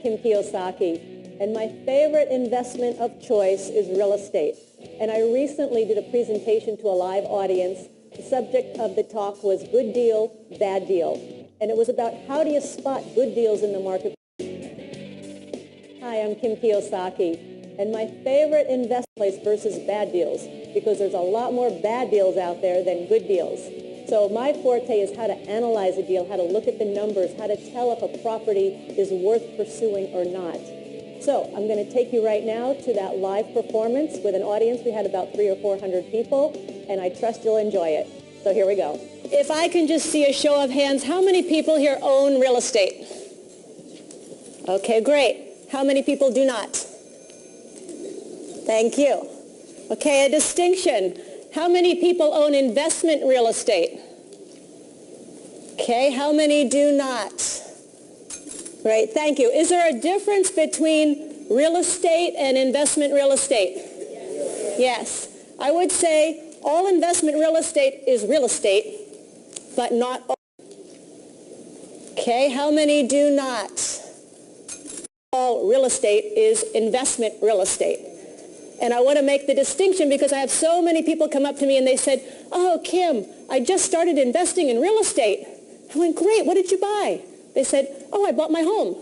Kim Kiyosaki, and my favorite investment of choice is real estate. And I recently did a presentation to a live audience. The subject of the talk was good deal, bad deal. And it was about how do you spot good deals in the market. Hi, I'm Kim Kiyosaki, and my favorite investment place versus bad deals, because there's a lot more bad deals out there than good deals. So my forte is how to analyze a deal, how to look at the numbers, how to tell if a property is worth pursuing or not. So I'm going to take you right now to that live performance with an audience. We had about 300 or 400 people, and I trust you'll enjoy it. So here we go. If I can just see a show of hands, how many people here own real estate? Okay, great. How many people do not? Thank you. Okay, a distinction. How many people own investment real estate? Okay, how many do not? Great, thank you. Is there a difference between real estate and investment real estate? Yes. I would say all investment real estate is real estate, but not all. Okay, how many do not? All real estate is investment real estate. And I want to make the distinction because I have so many people come up to me and they said, oh, Kim, I just started investing in real estate. I went, great, what did you buy? They said, oh, I bought my home.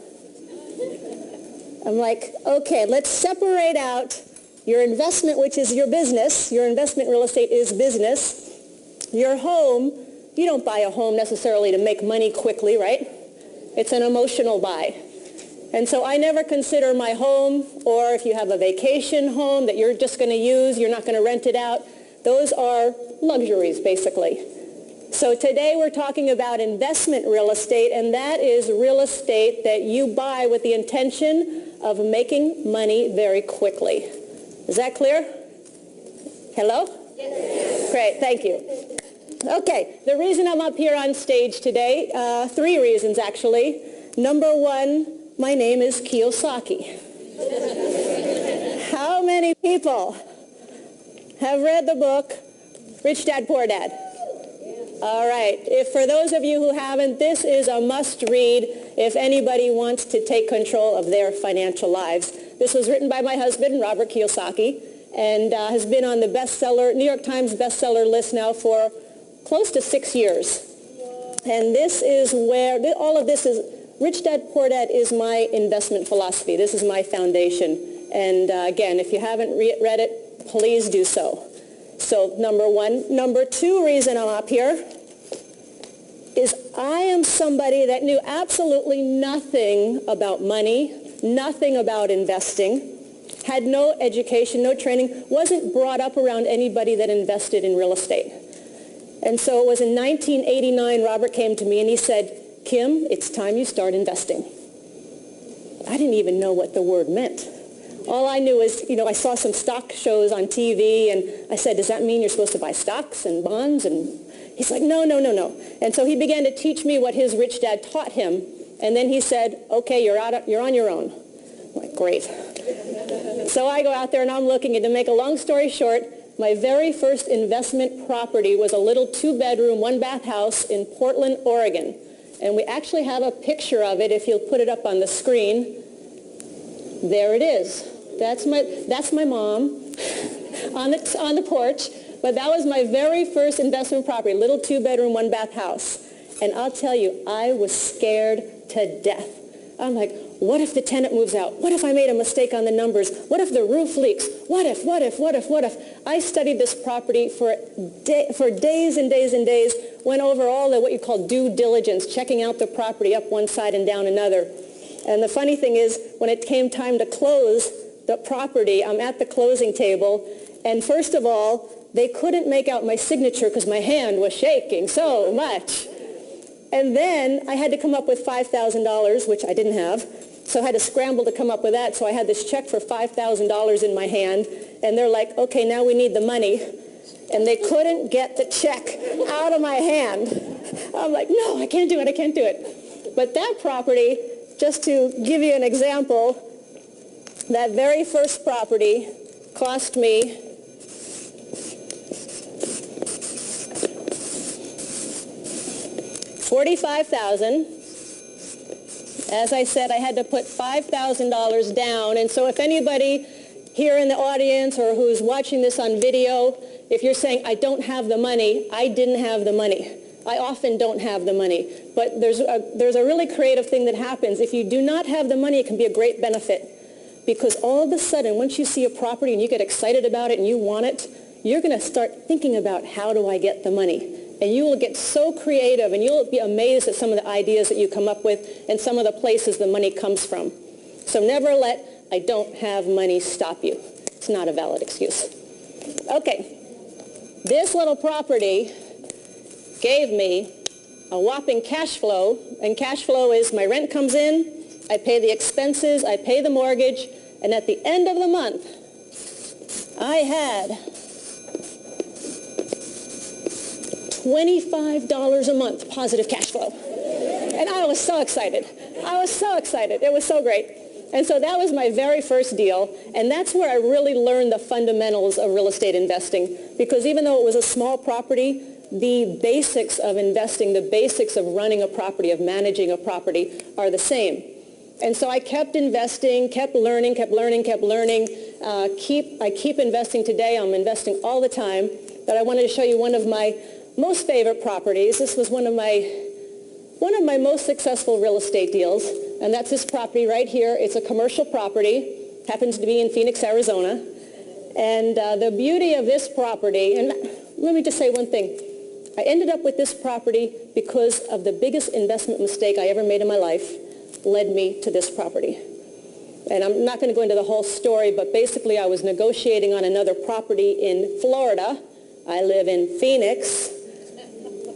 I'm like, okay, let's separate out your investment, which is your business. Your investment real estate is business. Your home, you don't buy a home necessarily to make money quickly, right? It's an emotional buy. And so I never consider my home, or if you have a vacation home that you're just going to use, you're not going to rent it out, those are luxuries, basically. So today we're talking about investment real estate, and that is real estate that you buy with the intention of making money very quickly. Is that clear? Hello? Yes. Great, thank you. Okay, the reason I'm up here on stage today, 3 reasons actually. Number 1, my name is Kiyosaki. How many people have read the book Rich Dad, Poor Dad? All right. If for those of you who haven't, this is a must-read if anybody wants to take control of their financial lives. This was written by my husband, Robert Kiyosaki, and has been on the New York Times bestseller list now for close to 6 years. And this is where all of this is. Rich Dad, Poor Dad is my investment philosophy. This is my foundation. And again, if you haven't read it, please do so. So number 1. Number 2 reason I'm up here is I am somebody that knew absolutely nothing about money, nothing about investing, had no education, no training, wasn't brought up around anybody that invested in real estate. And so it was in 1989, Robert came to me and he said, Kim, it's time you start investing. I didn't even know what the word meant. All I knew is, I saw some stock shows on TV, and I said, does that mean you're supposed to buy stocks and bonds? And he's like, no. And so he began to teach me what his rich dad taught him, and then he said, okay, you're on your own. I'm like, great. So I go out there and I'm looking, and to make a long story short, my very first investment property was a little 2-bedroom, 1-bath house in Portland, Oregon. And we actually have a picture of it if you'll put it up on the screen. There it is. That's my mom on the porch. But that was my very first investment property, little 2-bedroom, 1-bath house. And I'll tell you, I was scared to death. I'm like, what if the tenant moves out? What if I made a mistake on the numbers? What if the roof leaks? What if? I studied this property for days and days and days, went over all the what you call due diligence, checking out the property up one side and down another. And the funny thing is, when it came time to close the property, I'm at the closing table, and first of all, they couldn't make out my signature because my hand was shaking so much. And then I had to come up with $5,000, which I didn't have. So I had to scramble to come up with that. So I had this check for $5,000 in my hand. And they're like, okay, now we need the money. And they couldn't get the check out of my hand. I'm like, no, I can't do it. But that property, just to give you an example, that very first property cost me $45,000, As I said, I had to put $5,000 down. And so if anybody here in the audience or who's watching this on video, if you're saying, I don't have the money, I didn't have the money. I often don't have the money. But there's a really creative thing that happens. If you do not have the money, it can be a great benefit. Because all of a sudden, once you see a property and you get excited about it and you want it, you're going to start thinking about, how do I get the money? And you will get so creative, and you'll be amazed at some of the ideas that you come up with and some of the places the money comes from. So never let I don't have money stop you. It's not a valid excuse. Okay. This little property gave me a whopping cash flow, and cash flow is my rent comes in, I pay the expenses, I pay the mortgage, and at the end of the month, I had $25 a month positive cash flow. And I was so excited. I was so excited. It was so great. And so that was my very first deal, and that's where I really learned the fundamentals of real estate investing, because even though it was a small property, the basics of investing, the basics of running a property, of managing a property are the same. And so I kept investing, kept learning. I keep investing today. I'm investing all the time. But I wanted to show you one of my most favorite properties. This was one of my most successful real estate deals, and that's this property right here. It's a commercial property, happens to be in Phoenix, Arizona. And the beauty of this property, and let me just say one thing. I ended up with this property because of the biggest investment mistake I ever made in my life led me to this property. And I'm not going to go into the whole story, but basically I was negotiating on another property in Florida. I live in Phoenix.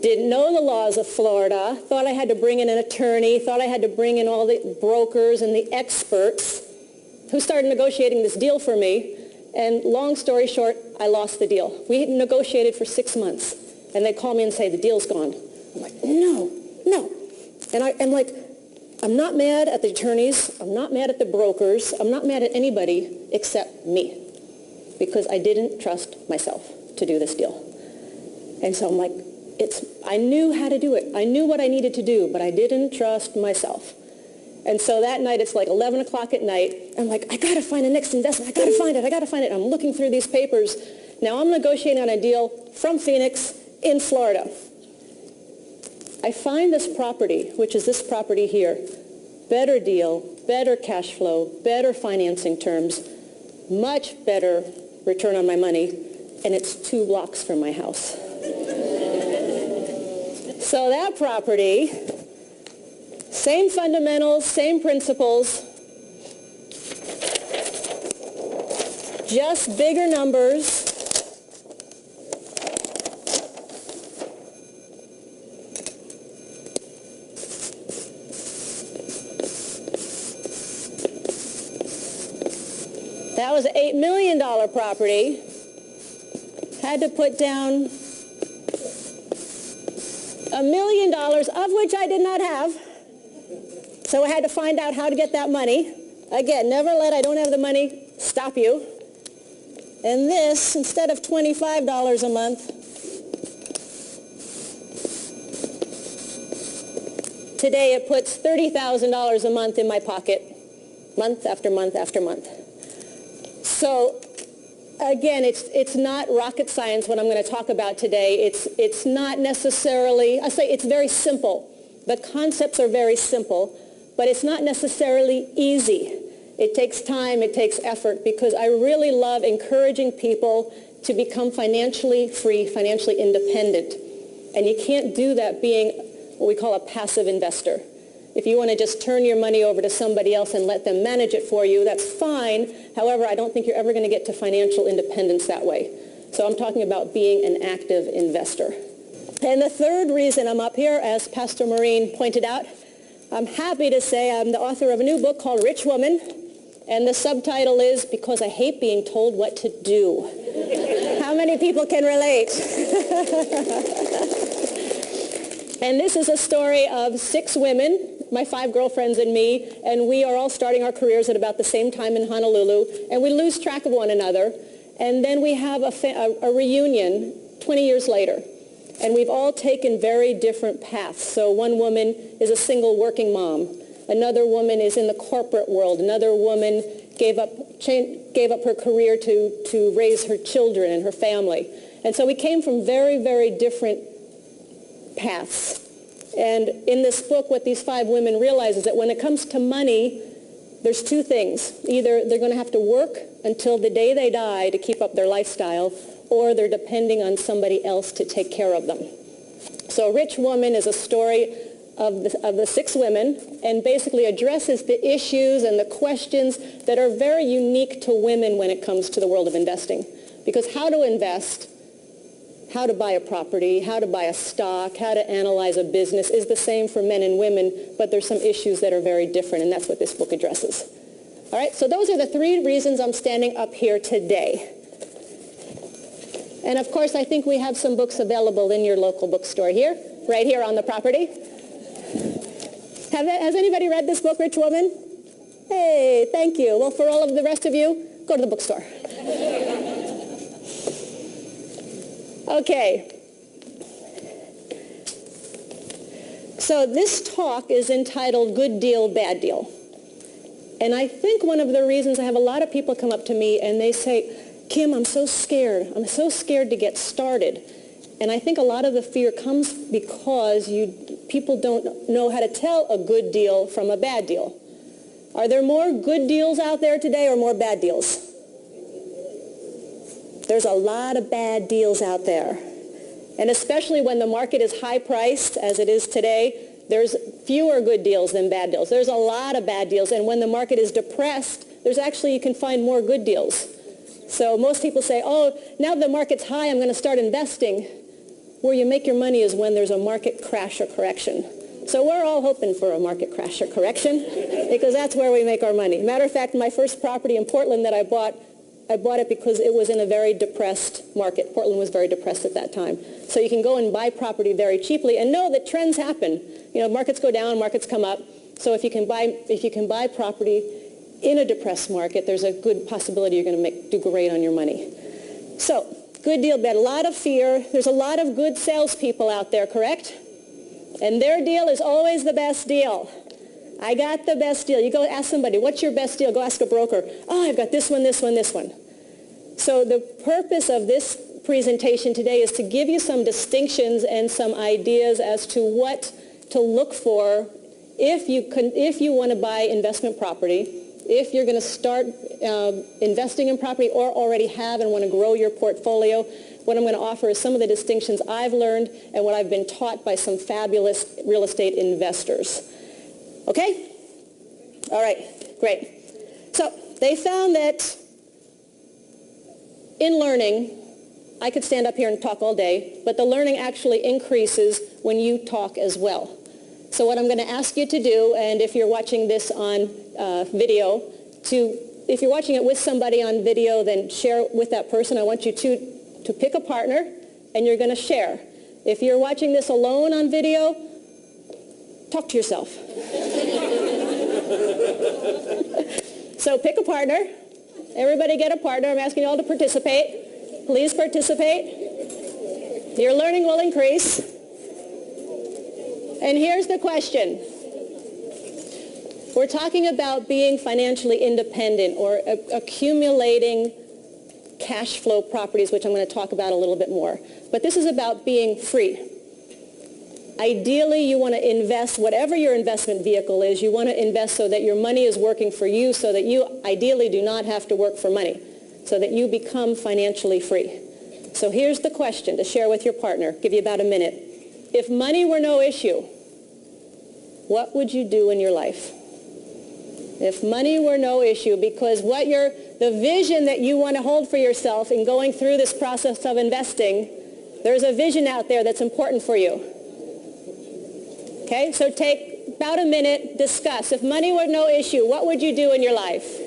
Didn't know the laws of Florida, thought I had to bring in an attorney, thought I had to bring in all the brokers and the experts who started negotiating this deal for me. And long story short, I lost the deal. We had negotiated for 6 months, and they call me and say, the deal's gone. I'm like, no. And I'm like, I'm not mad at the attorneys, I'm not mad at the brokers, I'm not mad at anybody except me, because I didn't trust myself to do this deal. And so I'm like, I knew how to do it. I knew what I needed to do, but I didn't trust myself. And so that night, it's like 11 o'clock at night. I'm like, I got to find the next investment. I got to find it. I'm looking through these papers. Now I'm negotiating on a deal from Phoenix in Florida. I find this property, which is this property here. Better deal, better cash flow, better financing terms, much better return on my money, and it's 2 blocks from my house. So that property, same fundamentals, same principles, just bigger numbers. That was an $8 million property. Had to put down $1 million, of which I did not have. So I had to find out how to get that money. Again, never let I don't have the money stop you. And this, instead of $25 a month, today it puts $30,000 a month in my pocket, month after month after month. So again, it's not rocket science what I'm going to talk about today. It's not necessarily, I say it's very simple. The concepts are very simple, but it's not necessarily easy. It takes time, it takes effort, because I really love encouraging people to become financially free, financially independent. And you can't do that being what we call a passive investor. If you want to just turn your money over to somebody else and let them manage it for you, that's fine. However, I don't think you're ever going to get to financial independence that way. So I'm talking about being an active investor. And the third reason I'm up here, as Pastor Maureen pointed out, I'm happy to say I'm the author of a new book called Rich Woman. And the subtitle is Because I Hate Being Told What to Do. How many people can relate? And this is a story of 6 women, my 5 girlfriends and me, and we are all starting our careers at about the same time in Honolulu, and we lose track of one another, and then we have a reunion 20 years later, and we've all taken very different paths. So one woman is a single working mom. Another woman is in the corporate world. Another woman gave up her career to raise her children and her family. And so we came from very, very different paths. And in this book, what these 5 women realize is that when it comes to money, there's 2 things. Either they're going to have to work until the day they die to keep up their lifestyle, or they're depending on somebody else to take care of them. So Rich Woman is a story of the 6 women, and basically addresses the issues and the questions that are very unique to women when it comes to the world of investing. Because how to invest, how to buy a property, how to buy a stock, how to analyze a business is the same for men and women, but there's some issues that are very different, and that's what this book addresses. All right, so those are the 3 reasons I'm standing up here today. And of course, I think we have some books available in your local bookstore here, right here on the property. Has anybody read this book, Rich Woman? Hey, thank you. Well, for all of the rest of you, go to the bookstore. Okay. So this talk is entitled Good Deal, Bad Deal. And I think one of the reasons I have a lot of people come up to me and they say, Kim, I'm so scared. I'm so scared to get started. And I think a lot of the fear comes because people don't know how to tell a good deal from a bad deal. Are there more good deals out there today or more bad deals? There's a lot of bad deals out there. And especially when the market is high priced, as it is today, there's fewer good deals than bad deals. There's a lot of bad deals. And when the market is depressed, you can find more good deals. So most people say, oh, now the market's high, I'm going to start investing. Where you make your money is when there's a market crash or correction. So we're all hoping for a market crash or correction because that's where we make our money. Matter of fact, my first property in Portland that I bought it because it was in a very depressed market. Portland was very depressed at that time. So you can go and buy property very cheaply and know that trends happen. You know, markets go down, markets come up. So if you can buy property in a depressed market, there's a good possibility you're going to do great on your money. So, good deal, bad. A lot of fear. There's a lot of good salespeople out there, correct? And their deal is always the best deal. I got the best deal. You go ask somebody, what's your best deal? Go ask a broker. Oh, I've got this one, this one, this one. So the purpose of this presentation today is to give you some distinctions and some ideas as to what to look for if you want to buy investment property, if you're going to start investing in property or already have and want to grow your portfolio. What I'm going to offer is some of the distinctions I've learned and what I've been taught by some fabulous real estate investors. Okay? All right, great. So they found that in learning, I could stand up here and talk all day, but the learning actually increases when you talk as well. So what I'm going to ask you to do, and if you're watching this on video, if you're watching it with somebody on video, then share with that person. I want you to pick a partner, and you're going to share. If you're watching this alone on video, talk to yourself. So pick a partner. Everybody get a partner. I'm asking you all to participate. Please participate. Your learning will increase. And here's the question. We're talking about being financially independent or accumulating cash flow properties, which I'm going to talk about a little bit more. But this is about being free. Ideally, you want to invest, whatever your investment vehicle is, you want to invest so that your money is working for you, so that you ideally do not have to work for money, so that you become financially free. So here's the question to share with your partner. Give you about a minute. If money were no issue, what would you do in your life? If money were no issue, because the vision that you want to hold for yourself in going through this process of investing, there's a vision out there that's important for you. Okay, so take about a minute, discuss. If money were no issue, what would you do in your life?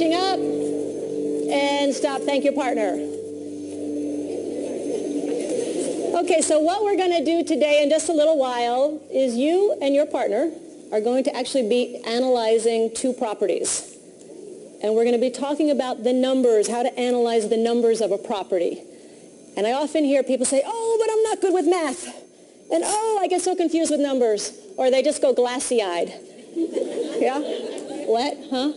finishing up. And stop. Thank your partner. Okay, so what we're going to do today in just a little while is you and your partner are going to actually be analyzing two properties. And we're going to be talking about the numbers, how to analyze the numbers of a property. And I often hear people say, oh, but I'm not good with math. And oh, I get so confused with numbers. Or they just go glassy-eyed. Yeah? What? Huh?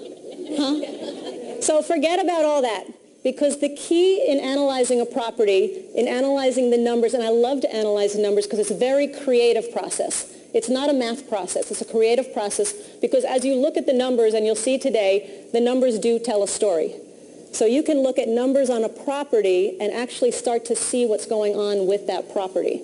Huh? So forget about all that. Because the key in analyzing a property, in analyzing the numbers, and I love to analyze the numbers because it's a very creative process. It's not a math process. It's a creative process because as you look at the numbers, and you'll see today, the numbers do tell a story. So you can look at numbers on a property and actually start to see what's going on with that property.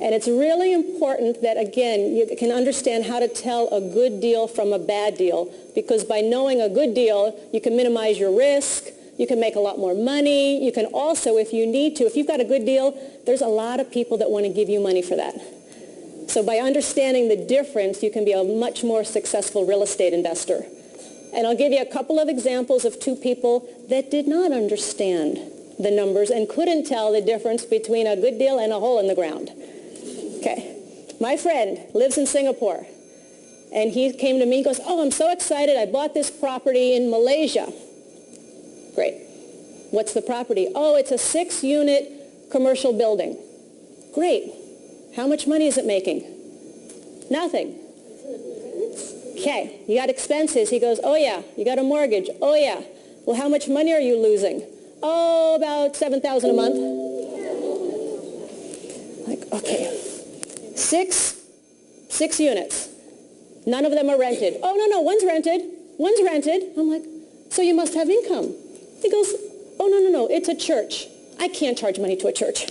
And it's really important that, again, you can understand how to tell a good deal from a bad deal because by knowing a good deal, you can minimize your risk. You can make a lot more money. You can also, if you need to, if you've got a good deal, there's a lot of people that want to give you money for that. So by understanding the difference, you can be a much more successful real estate investor. And I'll give you a couple of examples of two people that did not understand the numbers and couldn't tell the difference between a good deal and a hole in the ground. Okay. My friend lives in Singapore. And he came to me and goes, oh, I'm so excited. I bought this property in Malaysia. Great. What's the property? Oh, it's a 6-unit commercial building. Great. How much money is it making? Nothing. Okay. You got expenses. He goes, oh, yeah. You got a mortgage. Oh, yeah. Well, how much money are you losing? Oh, about $7,000 a month. Like, okay. Six units. None of them are rented. Oh, no, one's rented. One's rented. I'm like, so you must have income. He goes, oh, no, it's a church. I can't charge money to a church.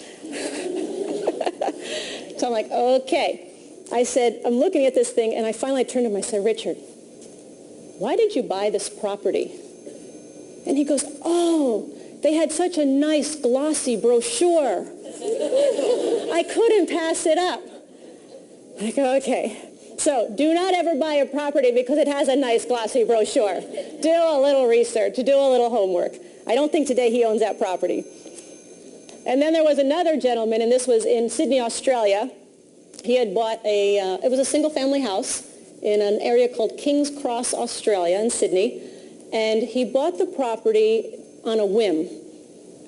So I'm like, okay. I said, I'm looking at this thing, and I finally turned to him. I said, Richard, why did you buy this property? And he goes, oh, they had such a nice glossy brochure. I couldn't pass it up. I go, okay. So do not ever buy a property because it has a nice glossy brochure. Do a little research. Do a little homework. I don't think today he owns that property. And then there was another gentleman, and this was in Sydney, Australia. He had bought it was a single-family house in an area called King's Cross, Australia, in Sydney. And he bought the property on a whim.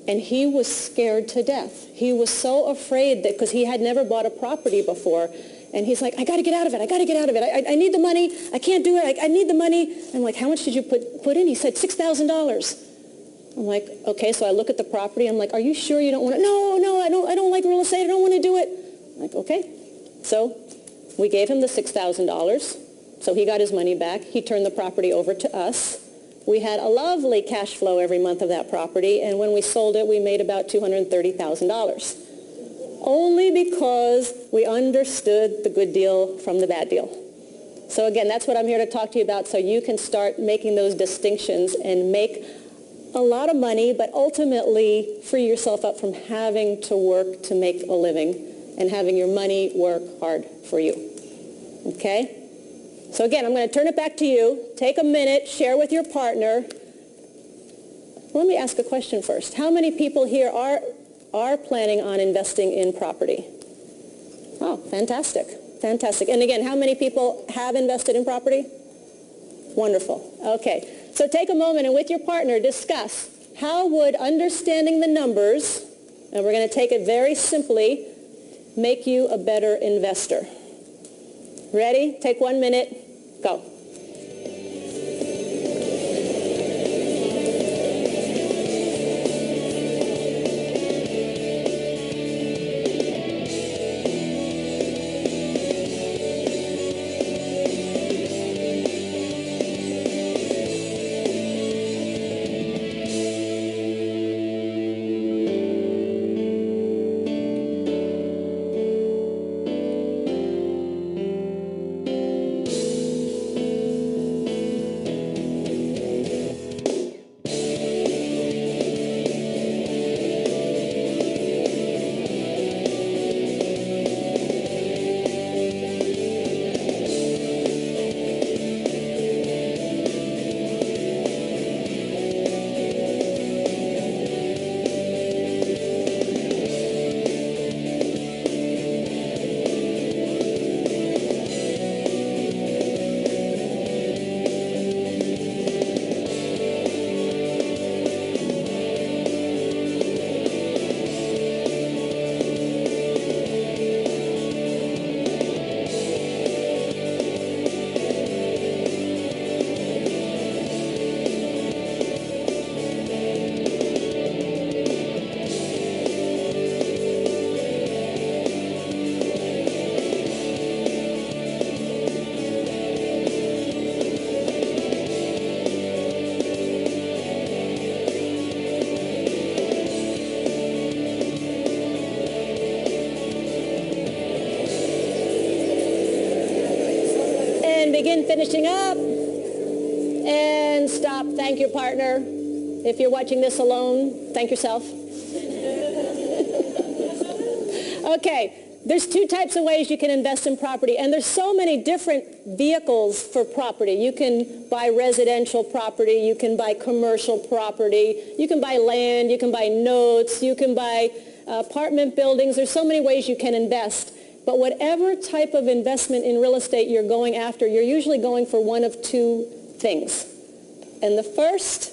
And he was scared to death. He was so afraid that because he had never bought a property before. And he's like, I got to get out of it. I got to get out of it. I need the money. I can't do it. I need the money. I'm like, how much did you put in? He said, $6,000. I'm like, okay. So I look at the property. I'm like, are you sure you don't want to? No, I don't like real estate. I don't want to do it. I'm like, okay. So we gave him the $6,000. So he got his money back. He turned the property over to us. We had a lovely cash flow every month of that property. And when we sold it, we made about $230,000. Only because we understood the good deal from the bad deal. So again, that's what I'm here to talk to you about, so you can start making those distinctions and make a lot of money, but ultimately free yourself up from having to work to make a living and having your money work hard for you. Okay? So again, I'm going to turn it back to you. Take a minute, share with your partner. Let me ask a question first. How many people here are planning on investing in property? Oh, fantastic. Fantastic. And again, how many people have invested in property? Wonderful. Okay. So take a moment and with your partner discuss how would understanding the numbers, and we're going to take it very simply, make you a better investor. Ready? Take 1 minute. Go. And finishing up. And stop. Thank your partner. If you're watching this alone, thank yourself. Okay. There's two types of ways you can invest in property, and there's so many different vehicles for property. You can buy residential property, you can buy commercial property, you can buy land, you can buy notes, you can buy apartment buildings. There's so many ways you can invest. But whatever type of investment in real estate you're going after, you're usually going for one of two things. And the first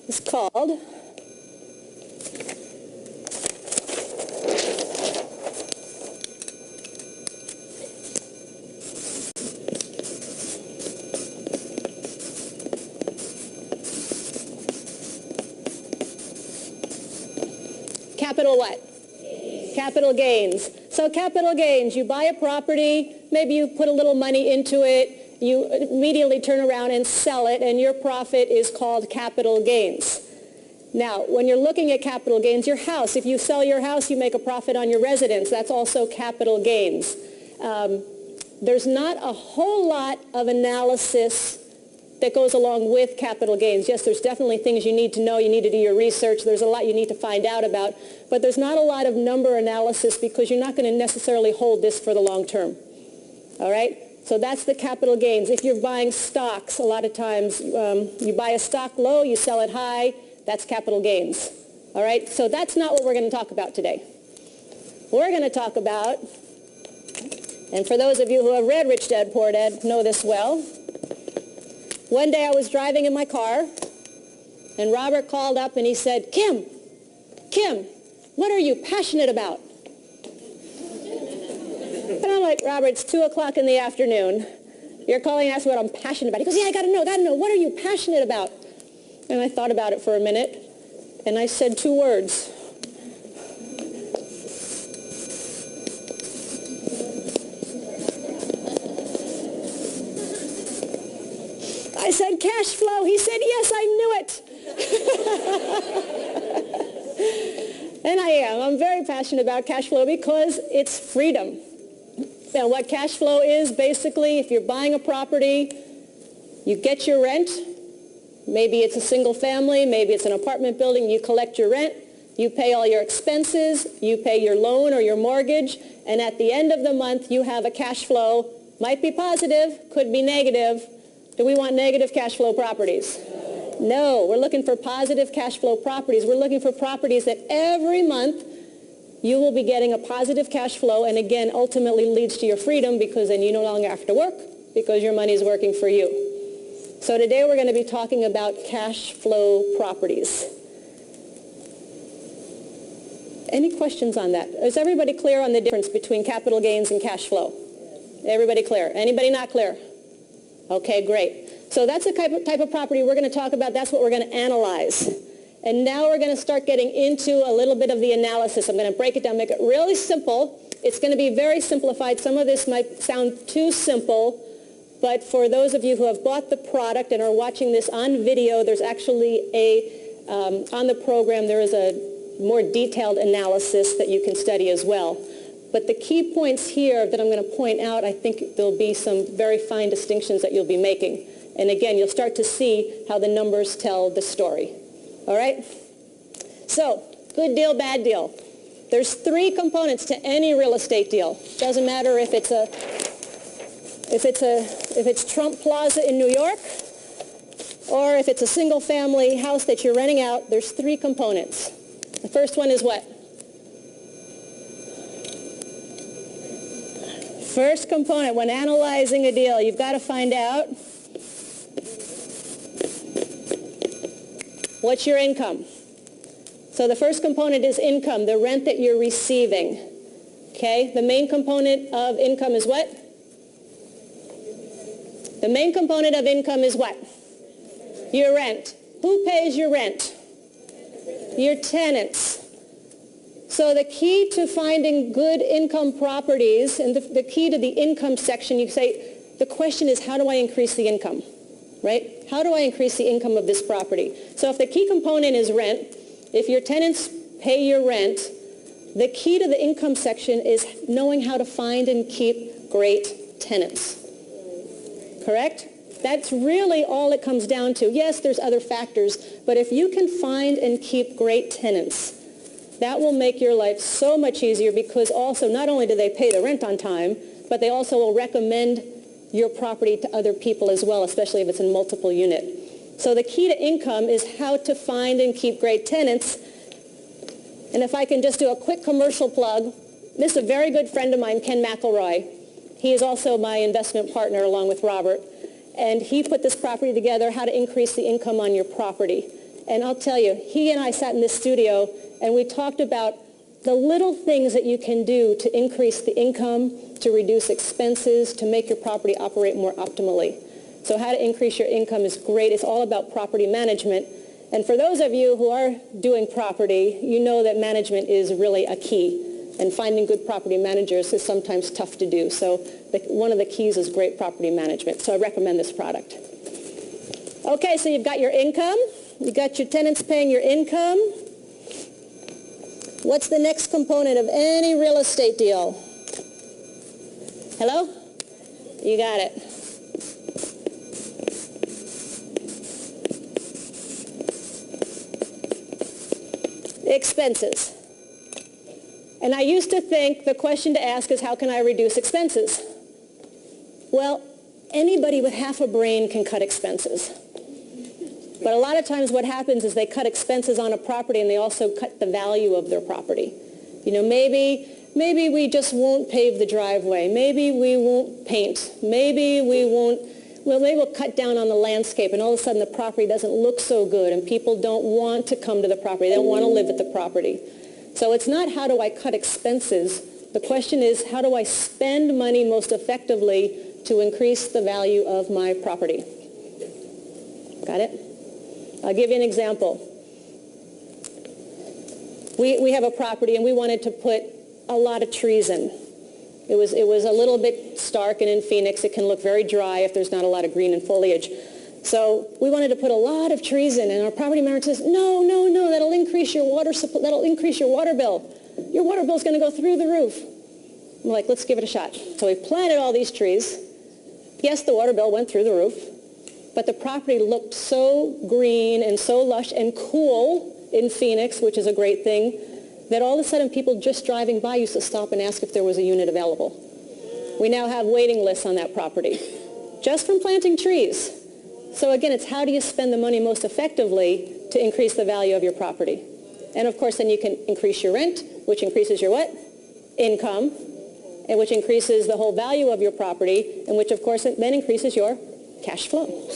is called capital what? Capital gains. So capital gains, you buy a property, maybe you put a little money into it, you immediately turn around and sell it, and your profit is called capital gains. Now, when you're looking at capital gains, your house, if you sell your house, you make a profit on your residence. That's also capital gains. There's not a whole lot of analysis that goes along with capital gains. Yes, there's definitely things you need to know. You need to do your research. There's a lot you need to find out about. But there's not a lot of number analysis because you're not going to necessarily hold this for the long term. All right? So that's the capital gains. If you're buying stocks, a lot of times you buy a stock low, you sell it high. That's capital gains. All right? So that's not what we're going to talk about today. We're going to talk about, and for those of you who have read Rich Dad, Poor Dad know this well, one day I was driving in my car, and Robert called up and he said, Kim, what are you passionate about? And I'm like, Robert, it's 2 o'clock in the afternoon. You're calling and asking what I'm passionate about. He goes, yeah, I got to know. What are you passionate about? And I thought about it for a minute, and I said 2 words. I said, cash flow. He said, yes, I knew it. And I am. I'm very passionate about cash flow because it's freedom. Now, what cash flow is, basically, if you're buying a property, you get your rent. Maybe it's a single family. Maybe it's an apartment building. You collect your rent. You pay all your expenses. You pay your loan or your mortgage. And at the end of the month, you have a cash flow. Might be positive, could be negative. Do we want negative cash flow properties? No, we're looking for positive cash flow properties. We're looking for properties that every month you will be getting a positive cash flow, and again, ultimately leads to your freedom because then you no longer have to work because your money is working for you. So today we're going to be talking about cash flow properties. Any questions on that? Is everybody clear on the difference between capital gains and cash flow? Everybody clear? Anybody not clear? Okay, great. So that's the type of property we're going to talk about. That's what we're going to analyze. And now we're going to start getting into a little bit of the analysis. I'm going to break it down, make it really simple. It's going to be very simplified. Some of this might sound too simple, but for those of you who have bought the product and are watching this on video, there's actually on the program, there is a more detailed analysis that you can study as well. But the key points here that I'm going to point out, I think there'll be some very fine distinctions that you'll be making. And again, you'll start to see how the numbers tell the story. All right? So, good deal, bad deal. There's 3 components to any real estate deal. Doesn't matter if it's Trump Plaza in New York, or if it's a single family house that you're renting out. There's 3 components. The first one is what? First component, when analyzing a deal, you've got to find out what's your income. So the first component is income, the rent that you're receiving. Okay, the main component of income is what? The main component of income is what? Your rent. Who pays your rent? Your tenants. So the key to finding good income properties, and the key to the income section, you say, the question is, how do I increase the income, right? How do I increase the income of this property? So if the key component is rent, if your tenants pay your rent, the key to the income section is knowing how to find and keep great tenants. correct? That's really all it comes down to. Yes, there's other factors, but if you can find and keep great tenants, that will make your life so much easier, because also not only do they pay the rent on time, but they also will recommend your property to other people as well, especially if it's in multiple unit. So the key to income is how to find and keep great tenants. And if I can just do a quick commercial plug, this is a very good friend of mine, Ken McElroy. He is also my investment partner along with Robert. And he put this property together, how to increase the income on your property. And I'll tell you, he and I sat in this studio and we talked about the little things that you can do to increase the income, to reduce expenses, to make your property operate more optimally. So how to increase your income is great. It's all about property management. And for those of you who are doing property, you know that management is really a key. And finding good property managers is sometimes tough to do. So one of the keys is great property management. So I recommend this product. Okay, so you've got your income. You've got your tenants paying your income. What's the next component of any real estate deal? Hello? You got it. Expenses. And I used to think the question to ask is, how can I reduce expenses? Well, anybody with half a brain can cut expenses. But a lot of times what happens is they cut expenses on a property and they also cut the value of their property. You know, maybe we just won't pave the driveway. Maybe we won't paint. Maybe we'll cut down on the landscape, and all of a sudden the property doesn't look so good and people don't want to come to the property. They don't want to live at the property. So it's not how do I cut expenses. The question is, how do I spend money most effectively to increase the value of my property? Got it? I'll give you an example. We have a property and we wanted to put a lot of trees in. It was a little bit stark, and in Phoenix it can look very dry if there's not a lot of green and foliage. So we wanted to put a lot of trees in, and our property manager says, no, that'll increase your water supply, that'll increase your water bill. Your water bill's going to go through the roof. I'm like, let's give it a shot. So we planted all these trees. Yes, the water bill went through the roof, but the property looked so green and so lush and cool in Phoenix, which is a great thing, that all of a sudden people just driving by used to stop and ask if there was a unit available. We now have waiting lists on that property, just from planting trees. So again, it's how do you spend the money most effectively to increase the value of your property? And of course, then you can increase your rent, which increases your what? Income, and which increases the whole value of your property, and which of course then increases your cash flow.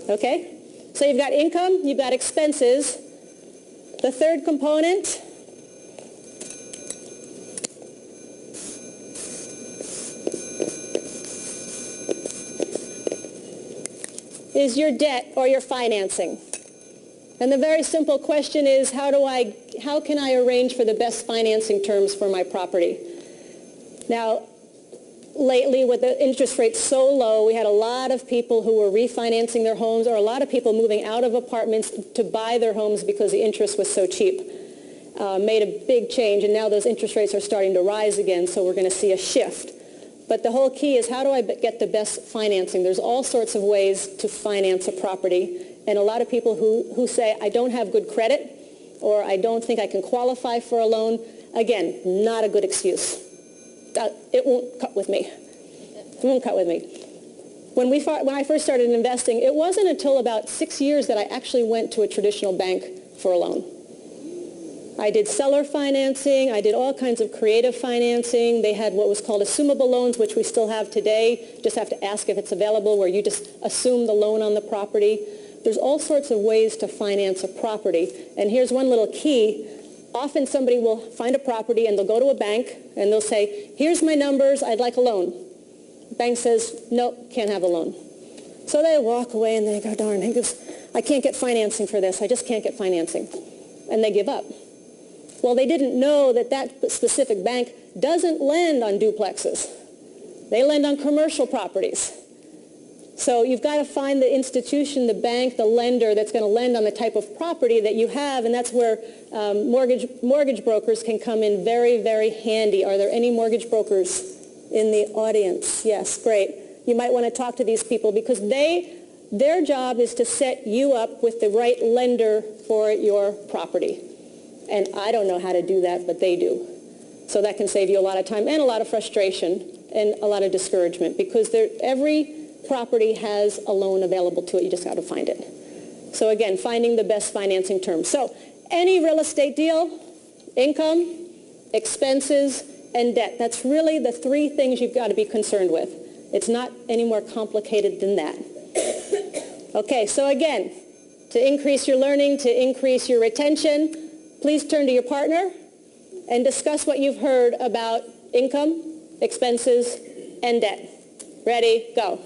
Okay? So you've got income, you've got expenses. The third component is your debt or your financing. And the very simple question is, how can I arrange for the best financing terms for my property? Now, lately with the interest rates so low, we had a lot of people who were refinancing their homes, or a lot of people moving out of apartments to buy their homes because the interest was so cheap. Made a big change, and now those interest rates are starting to rise again, so we're going to see a shift. But the whole key is, how do I get the best financing? There's all sorts of ways to finance a property, and a lot of people who say, I don't have good credit, or I don't think I can qualify for a loan, again, not a good excuse. It won't cut with me. It won't cut with me. When I first started investing, it wasn't until about 6 years that I actually went to a traditional bank for a loan. I did seller financing. I did all kinds of creative financing. They had what was called assumable loans, which we still have today. Just have to ask if it's available, where you just assume the loan on the property. There's all sorts of ways to finance a property. And here's one little key. Often somebody will find a property and they'll go to a bank and they'll say, here's my numbers, I'd like a loan. The bank says, nope, can't have a loan. So they walk away and they go, darn, I can't get financing for this. I just can't get financing. And they give up. Well, they didn't know that that specific bank doesn't lend on duplexes. They lend on commercial properties. So you've got to find the institution, the bank, the lender that's going to lend on the type of property that you have, and that's where mortgage brokers can come in very, very handy. Are there any mortgage brokers in the audience? Yes, great. you might want to talk to these people because their job is to set you up with the right lender for your property. And I don't know how to do that, but they do. So that can save you a lot of time and a lot of frustration and a lot of discouragement because every property has a loan available to it. You just got to find it. So again, finding the best financing terms. So any real estate deal, income, expenses, and debt. That's really the three things you've got to be concerned with. It's not any more complicated than that. Okay, so again, to increase your learning, to increase your retention, please turn to your partner and discuss what you've heard about income, expenses, and debt. Ready, go.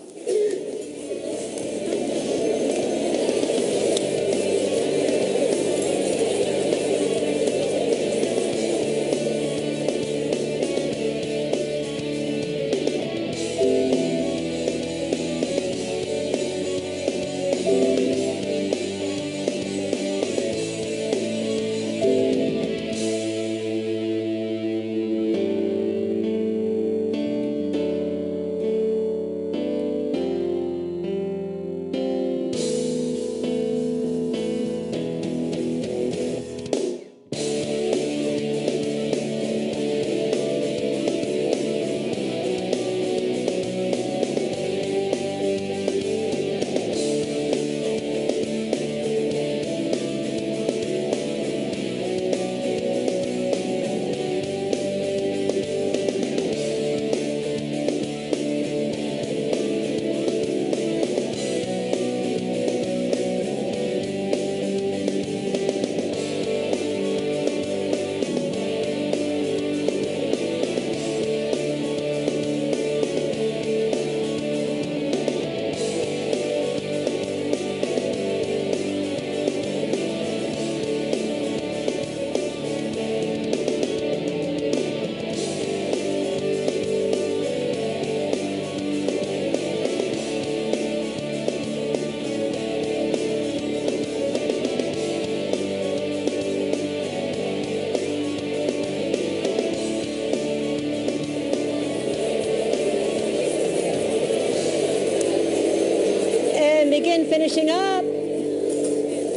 Begin finishing up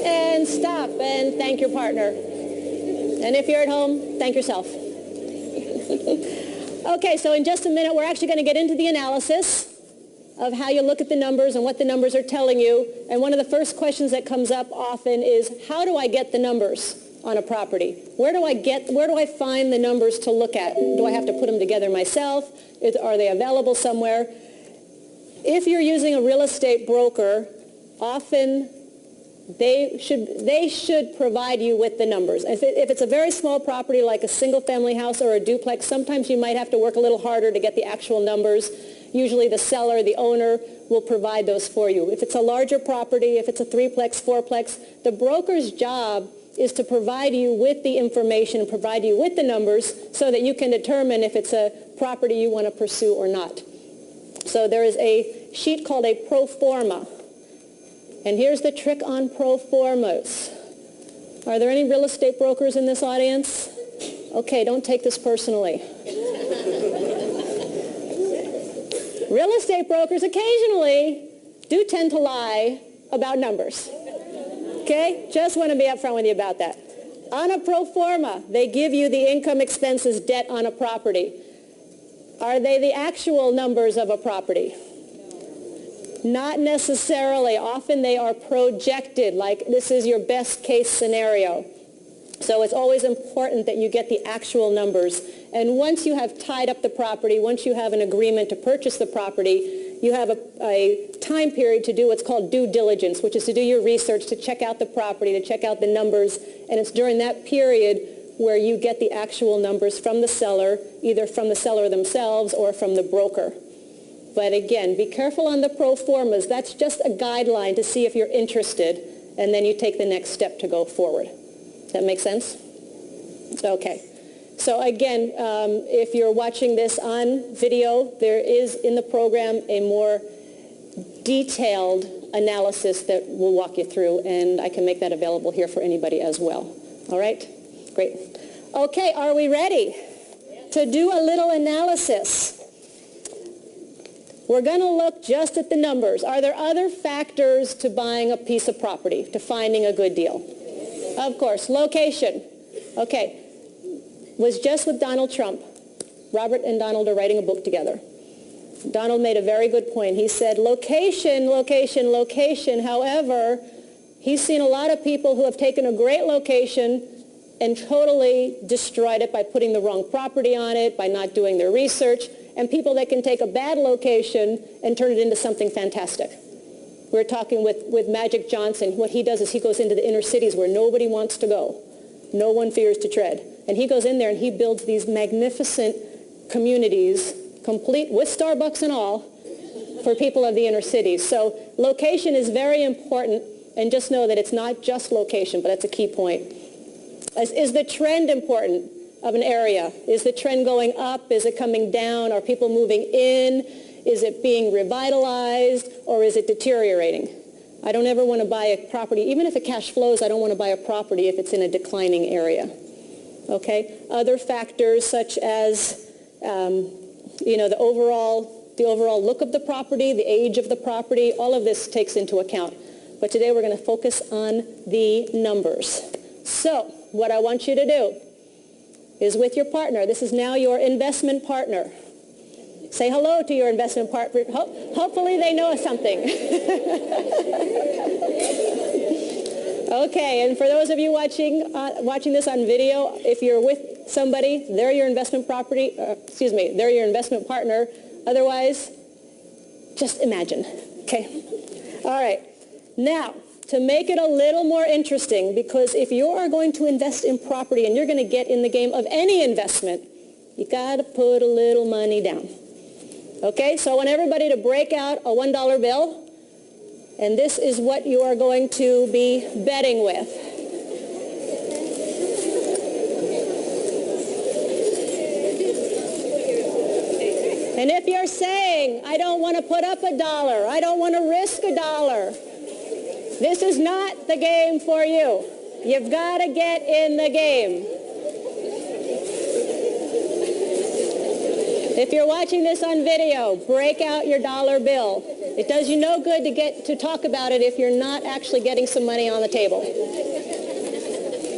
and stop and thank your partner. And if you're at home, thank yourself. Okay, so in just a minute, we're actually going to get into the analysis of how you look at the numbers and what the numbers are telling you. And one of the first questions that comes up often is, how do I get the numbers on a property? Where do I find the numbers to look at? Do I have to put them together myself? Are they available somewhere? If you're using a real estate broker, often they should provide you with the numbers. If it's a very small property like a single-family house or a duplex, sometimes you might have to work a little harder to get the actual numbers. Usually the seller, the owner, will provide those for you. If it's a larger property, if it's a threeplex, fourplex, the broker's job is to provide you with the information, provide you with the numbers so that you can determine if it's a property you want to pursue or not. So there is a sheet called a pro forma. And here's the trick on pro formas. Are there any real estate brokers in this audience? Okay, don't take this personally. Real estate brokers occasionally do tend to lie about numbers. Okay? Just want to be upfront with you about that. On a pro forma, they give you the income, expenses, debt on a property. Are they the actual numbers of a property? Not necessarily. Often they are projected, like this is your best case scenario. So it's always important that you get the actual numbers. And once you have tied up the property, once you have an agreement to purchase the property, you have a time period to do what's called due diligence, which is to do your research, to check out the property, to check out the numbers. And it's during that period where you get the actual numbers from the seller, either from the seller themselves or from the broker. But again, be careful on the pro formas. That's just a guideline to see if you're interested, and then you take the next step to go forward. Does that make sense? Okay. So again, if you're watching this on video, there is in the program a more detailed analysis that we'll walk you through, and I can make that available here for anybody as well. All right? Great. Okay, are we ready to do a little analysis? We're going to look just at the numbers. Are there other factors to buying a piece of property, to finding a good deal? Of course. Location. Okay. Was just with Donald Trump. Robert and Donald are writing a book together. Donald made a very good point. He said, location, location, location. However, he's seen a lot of people who have taken a great location and totally destroyed it by putting the wrong property on it, by not doing their research, and people that can take a bad location and turn it into something fantastic. We were talking with Magic Johnson. What he does is he goes into the inner cities where nobody wants to go. No one fears to tread. And he goes in there and he builds these magnificent communities, complete with Starbucks and all, for people of the inner cities. So location is very important, and just know that it's not just location, but that's a key point. Is the trend important of an area? Is the trend going up? Is it coming down? Are people moving in? Is it being revitalized, or is it deteriorating? I don't ever want to buy a property, even if it cash flows, I don't want to buy a property if it's in a declining area. Okay? Other factors such as the overall look of the property, the age of the property, all of this takes into account. But today we're going to focus on the numbers. So what I want you to do is with your partner, this is now your investment partner. Say hello to your investment partner. Hopefully they know something. Okay, and for those of you watching this on video, if you're with somebody, they're your investment they're your investment partner. Otherwise, just imagine. Okay? All right. Now, to make it a little more interesting, because if you are going to invest in property and you're going to get in the game of any investment, you got to put a little money down. Okay? So I want everybody to break out a $1 bill, and this is what you are going to be betting with. And if you're saying, I don't want to put up $1, I don't want to risk $1, this is not the game for you. You've got to get in the game. If you're watching this on video, break out your $1 bill. It does you no good to get to talk about it if you're not actually getting some money on the table.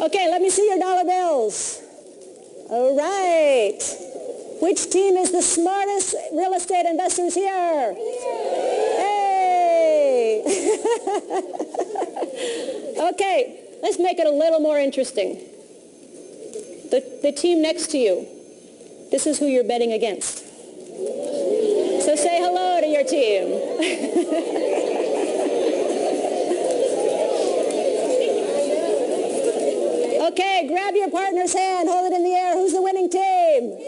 Okay, let me see your $1 bills. All right. Which team is the smartest real estate investors here? Hey! Okay, let's make it a little more interesting. The team next to you, this is who you're betting against. So say hello to your team. Okay, grab your partner's hand, hold it in the air. Who's the winning team?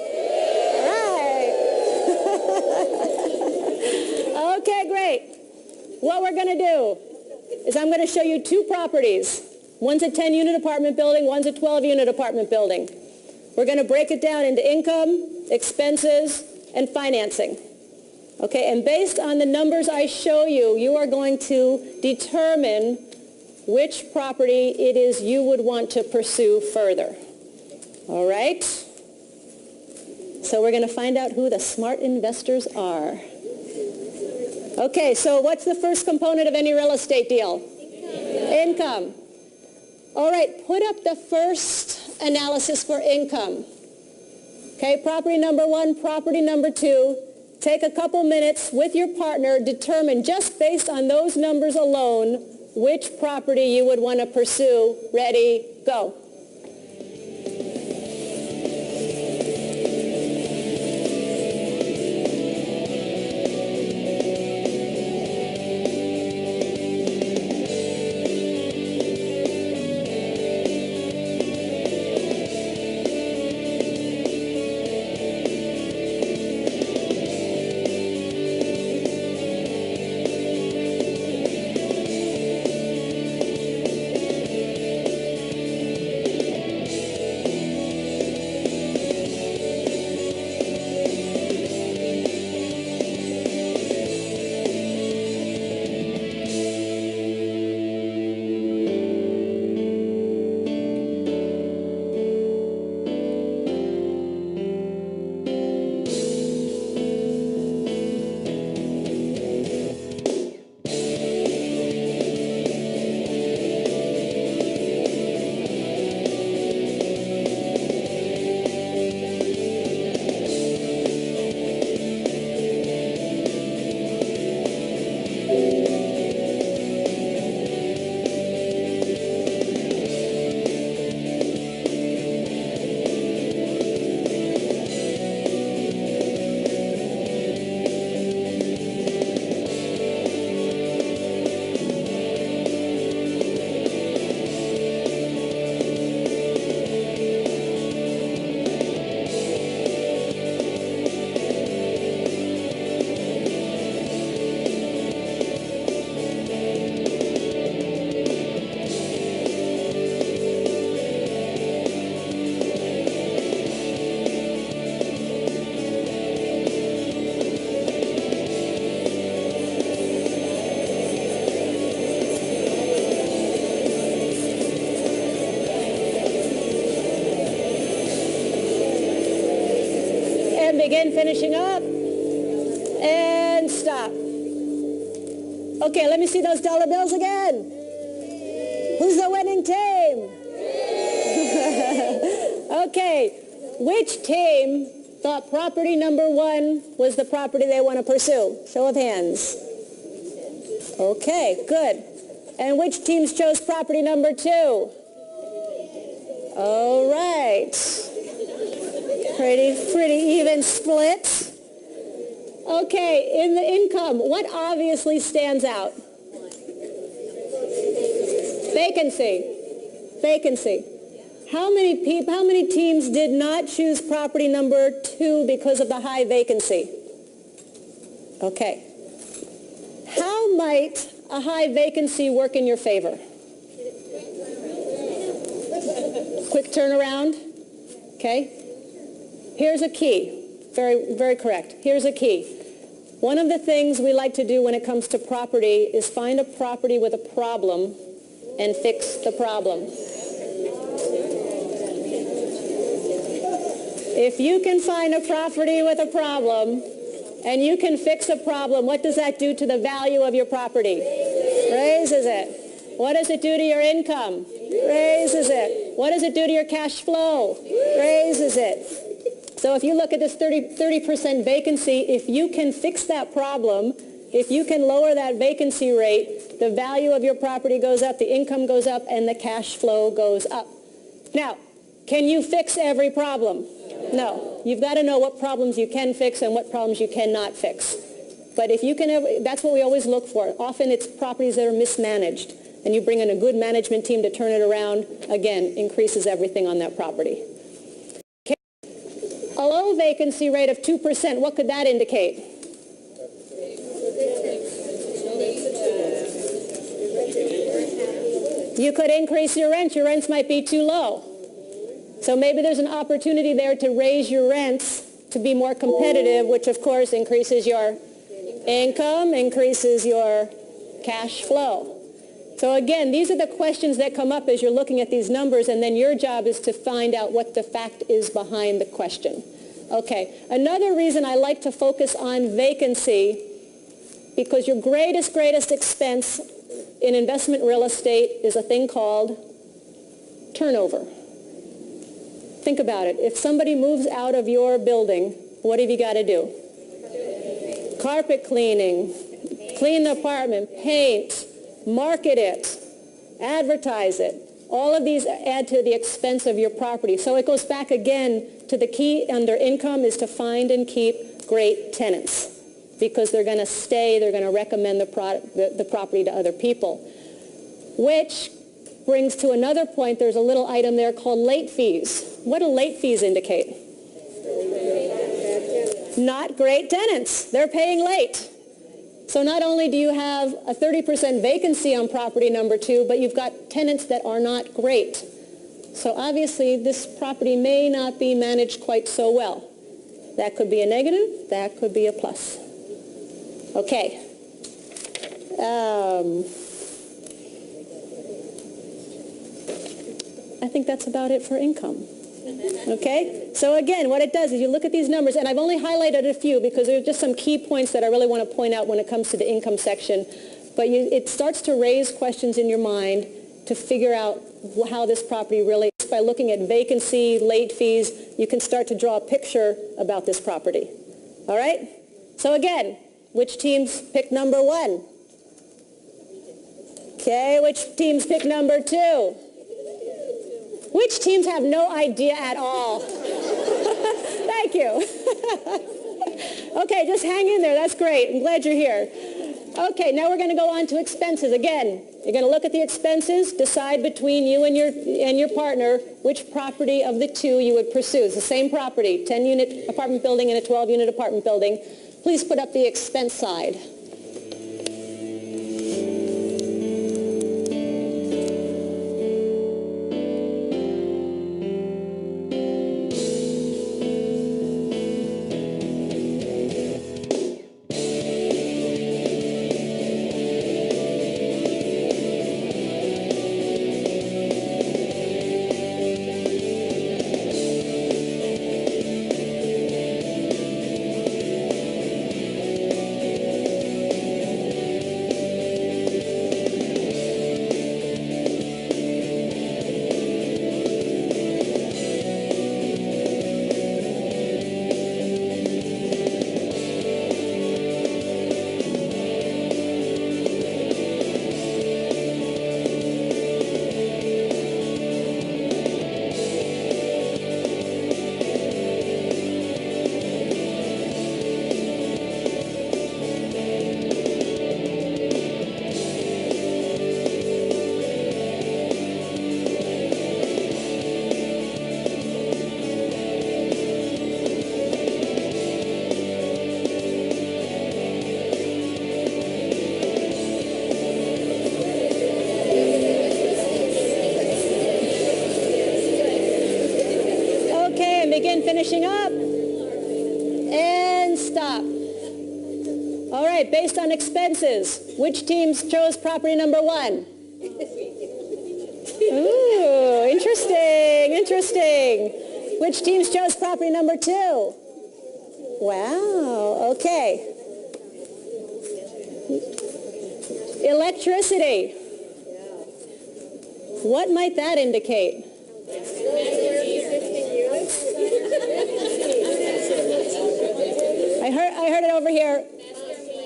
Okay, great. What we're going to do is I'm going to show you two properties. One's a 10-unit apartment building, one's a 12-unit apartment building. We're going to break it down into income, expenses, and financing. Okay, and based on the numbers I show you, you are going to determine which property it is you would want to pursue further. All right? So we're going to find out who the smart investors are. Okay, so what's the first component of any real estate deal? Income. All right, put up the first analysis for income. Okay, property number 1, property number 2. Take a couple minutes with your partner, determine just based on those numbers alone which property you would want to pursue. Ready, go. And stop. Okay, let me see those dollar bills again. Who's the winning team? Okay, which team thought property number 1 was the property they want to pursue? Show of hands. Okay, good. And which teams chose property number 2? All right. Pretty even split. Okay, in the income, what obviously stands out? Vacancy. Vacancy. How many teams did not choose property number 2 because of the high vacancy? Okay. How might a high vacancy work in your favor? Quick turnaround. Okay. Here's a key. Very, very correct. Here's a key. One of the things we like to do when it comes to property is find a property with a problem and fix the problem. If you can find a property with a problem and you can fix a problem, what does that do to the value of your property? Raises it. What does it do to your income? Raises it. What does it do to your cash flow? Raises it. So if you look at this 30% vacancy, if you can fix that problem, if you can lower that vacancy rate, the value of your property goes up, the income goes up, and the cash flow goes up. Now, can you fix every problem? No. You've got to know what problems you can fix and what problems you cannot fix. But if you can, that's what we always look for. Often it's properties that are mismanaged, and you bring in a good management team to turn it around, again, increases everything on that property. Okay. A low vacancy rate of 2%, what could that indicate? You could increase your rent. Your rents might be too low. So maybe there's an opportunity there to raise your rents to be more competitive, which of course increases your income, increases your cash flow. So again, these are the questions that come up as you're looking at these numbers, and then your job is to find out what the fact is behind the question. Okay, another reason I like to focus on vacancy, because your greatest expense in investment real estate is a thing called turnover. Think about it. If somebody moves out of your building, what have you got to do? Carpet cleaning, clean the apartment, paint, market it, advertise it. All of these add to the expense of your property. So it goes back again to the key under income is to find and keep great tenants, because they're going to stay, they're going to recommend the property to other people. Which brings to another point, there's a little item there called late fees. What do late fees indicate? Not great tenants. They're paying late. So not only do you have a 30% vacancy on property number 2, but you've got tenants that are not great. So obviously this property may not be managed quite so well. That could be a negative, that could be a plus. Okay. I think that's about it for income. Okay? So again, what it does is you look at these numbers, and I've only highlighted a few because there are just some key points that I really want to point out when it comes to the income section. But it starts to raise questions in your mind to figure out how this property really is. By looking at vacancy, late fees, you can start to draw a picture about this property. All right? So again, which teams pick number 1? Okay, which teams pick number 2? Which teams have no idea at all? Thank you. Okay, just hang in there. That's great. I'm glad you're here. Okay, now we're going to go on to expenses. Again, you're going to look at the expenses, decide between you and your partner which property of the 2 you would pursue. It's the same property, 10-unit apartment building and a 12-unit apartment building. Please put up the expense side. right, based on expenses, which teams chose property number 1? Ooh, interesting, interesting. Which teams chose property number 2? Wow, okay. Electricity. What might that indicate? I heard it over here.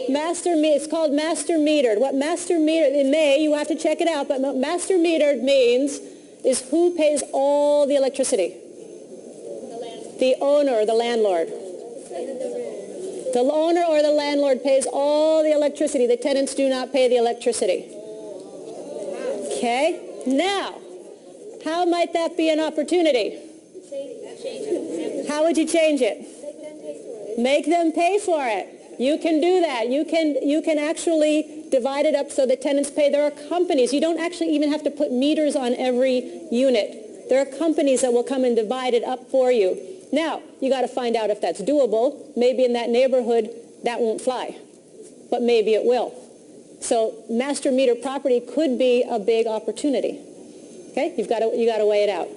It's called master metered. What master metered, it may, you have to check it out, but what master metered means is who pays all the electricity? The owner or the landlord. The owner or the landlord pays all the electricity. The tenants do not pay the electricity. Okay? Now, how might that be an opportunity? How would you change it? Make them pay for it. You can do that. You can actually divide it up so the tenants pay. There are companies. You don't actually even have to put meters on every unit. There are companies that will come and divide it up for you. Now, you got to find out if that's doable. Maybe in that neighborhood that won't fly, but maybe it will. So master meter property could be a big opportunity. Okay? You got to weigh it out.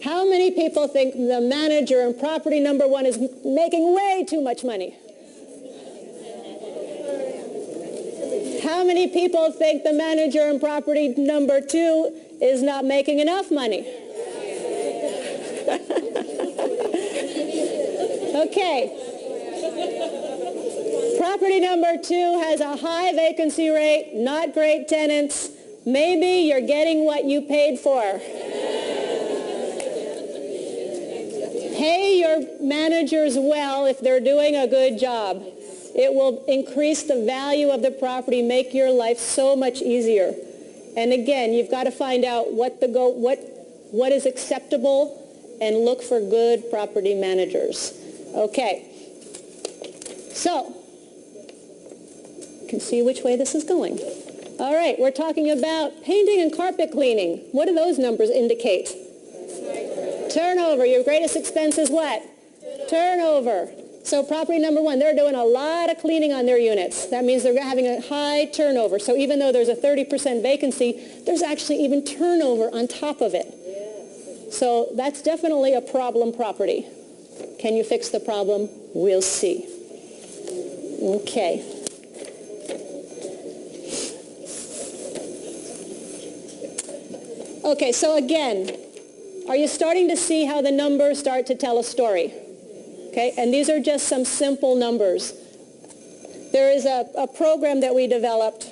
How many people think the manager in property number 1 is making way too much money? How many people think the manager in property number 2 is not making enough money? Okay. Property number 2 has a high vacancy rate, not great tenants. Maybe you're getting what you paid for. Pay your managers well if they're doing a good job. It will increase the value of the property, make your life so much easier. And again, you've got to find out what is acceptable and look for good property managers. Okay. So, you can see which way this is going. All right, we're talking about painting and carpet cleaning. What do those numbers indicate? Turnover. Your greatest expense is what? Turnover. So property number 1, they're doing a lot of cleaning on their units. That means they're having a high turnover. So even though there's a 30% vacancy, there's actually even turnover on top of it. So that's definitely a problem property. Can you fix the problem? We'll see. Okay. Okay, so again, are you starting to see how the numbers start to tell a story? Okay, and these are just some simple numbers. There is a program that we developed